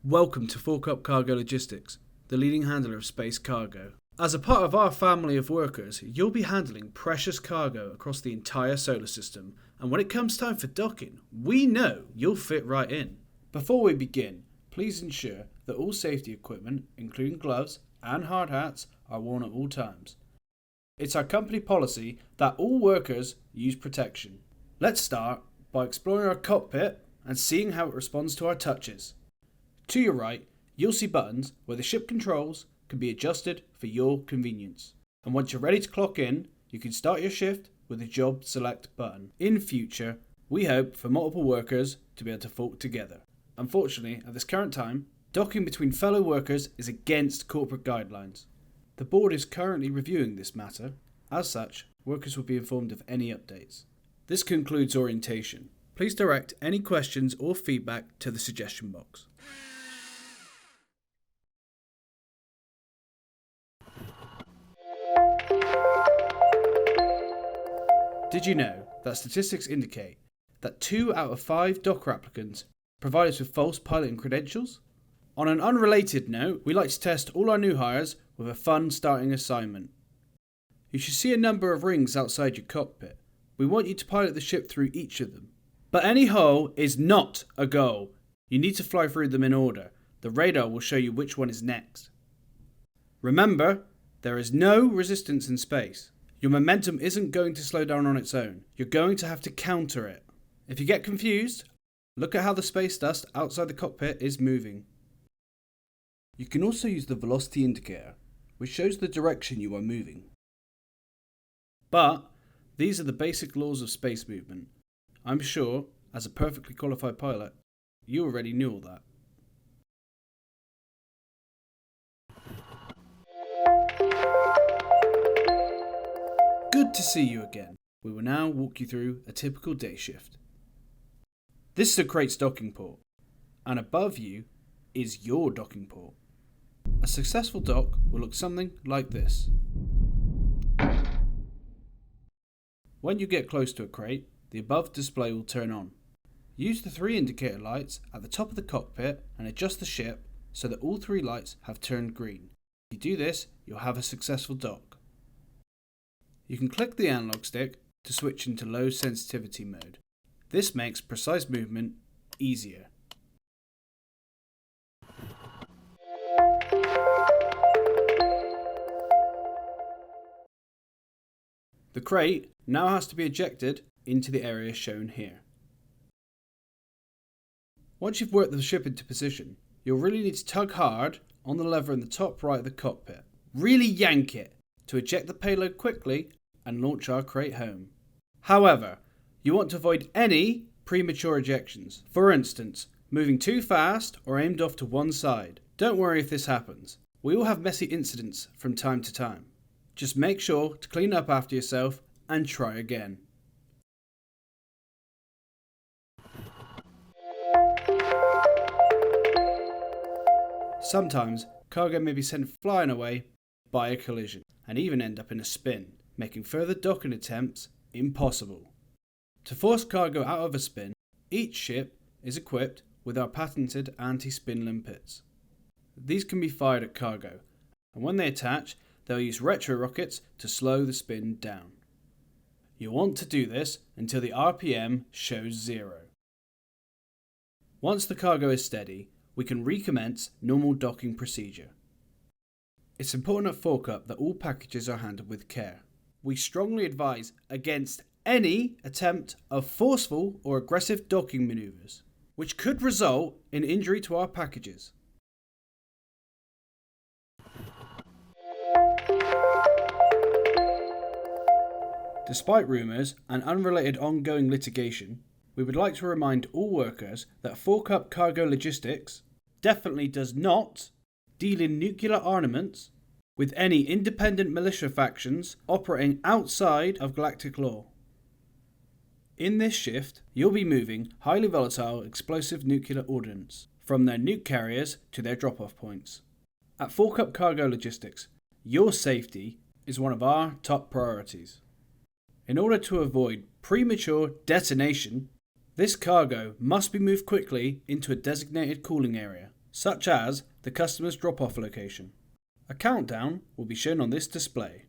Welcome to Fork Up Cargo Logistics, the leading handler of space cargo. As a part of our family of workers, you'll be handling precious cargo across the entire solar system, and when it comes time for docking, we know you'll fit right in. Before we begin, please ensure that all safety equipment, including gloves and hard hats, are worn at all times. It's our company policy that all workers use protection. Let's start by exploring our cockpit and seeing how it responds to our touches. To your right, you'll see buttons where the ship controls can be adjusted for your convenience. And once you're ready to clock in, you can start your shift with the Job Select button. In future, we hope for multiple workers to be able to fork together. Unfortunately, at this current time, docking between fellow workers is against corporate guidelines. The board is currently reviewing this matter. As such, workers will be informed of any updates. This concludes orientation. Please direct any questions or feedback to the suggestion box. Did you know that statistics indicate that 2 out of 5 Docker applicants provide us with false piloting credentials? On an unrelated note, we like to test all our new hires with a fun starting assignment. You should see a number of rings outside your cockpit. We want you to pilot the ship through each of them. But any hole is not a goal. You need to fly through them in order. The radar will show you which one is next. Remember, there is no resistance in space. Your momentum isn't going to slow down on its own. You're going to have to counter it. If you get confused, look at how the space dust outside the cockpit is moving. You can also use the velocity indicator, which shows the direction you are moving. But these are the basic laws of space movement. I'm sure, as a perfectly qualified pilot, you already knew all that. Good to see you again. We will now walk you through a typical day shift. This is a crate's docking port, and above you is your docking port. A successful dock will look something like this. When you get close to a crate, the above display will turn on. Use the 3 indicator lights at the top of the cockpit and adjust the ship so that all 3 lights have turned green. If you do this, you'll have a successful dock. You can click the analog stick to switch into low sensitivity mode. This makes precise movement easier. The crate now has to be ejected into the area shown here. Once you've worked the ship into position, you'll really need to tug hard on the lever in the top right of the cockpit. Really yank it to eject the payload quickly and launch our crate home. However, you want to avoid any premature ejections. For instance, moving too fast or aimed off to one side. Don't worry if this happens. We all have messy incidents from time to time. Just make sure to clean up after yourself and try again. Sometimes cargo may be sent flying away by a collision and even end up in a spin, making further docking attempts impossible. To force cargo out of a spin, each ship is equipped with our patented anti-spin limpets. These can be fired at cargo, and when they attach, they'll use retro rockets to slow the spin down. You'll want to do this until the RPM shows 0. Once the cargo is steady, we can recommence normal docking procedure. It's important at Fork Up that all packages are handled with care. We strongly advise against any attempt of forceful or aggressive docking maneuvers, which could result in injury to our packages. Despite rumours and unrelated ongoing litigation, we would like to remind all workers that Fork Up Cargo Logistics definitely does not deal in nuclear armaments with any independent militia factions operating outside of galactic law. In this shift, you'll be moving highly volatile explosive nuclear ordnance from their nuke carriers to their drop-off points. At Fork Up Cargo Logistics, your safety is one of our top priorities. In order to avoid premature detonation, this cargo must be moved quickly into a designated cooling area. such as the customer's drop-off location. A countdown will be shown on this display,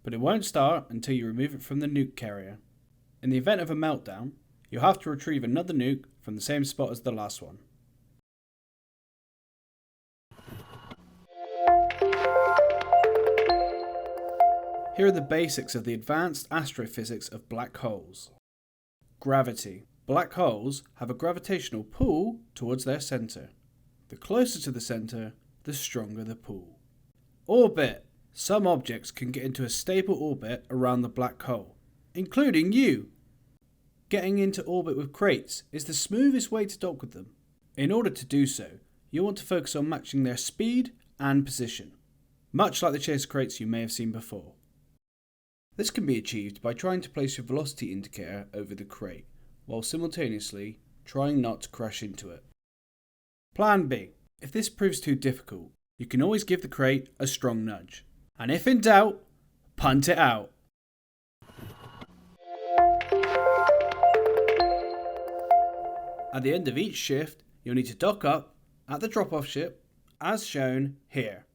but it won't start until you remove it from the nuke carrier. In the event of a meltdown, you'll have to retrieve another nuke from the same spot as the last one. Here are the basics of the advanced astrophysics of black holes. Gravity. Black holes have a gravitational pull towards their centre. The closer to the centre, the stronger the pull. Orbit. Some objects can get into a stable orbit around the black hole, including you. Getting into orbit with crates is the smoothest way to dock with them. In order to do so, you'll want to focus on matching their speed and position, much like the chaser crates you may have seen before. This can be achieved by trying to place your velocity indicator over the crate, while simultaneously trying not to crash into it. Plan B. If this proves too difficult, you can always give the crate a strong nudge. And if in doubt, punt it out. At the end of each shift, you'll need to dock up at the drop-off ship, as shown here.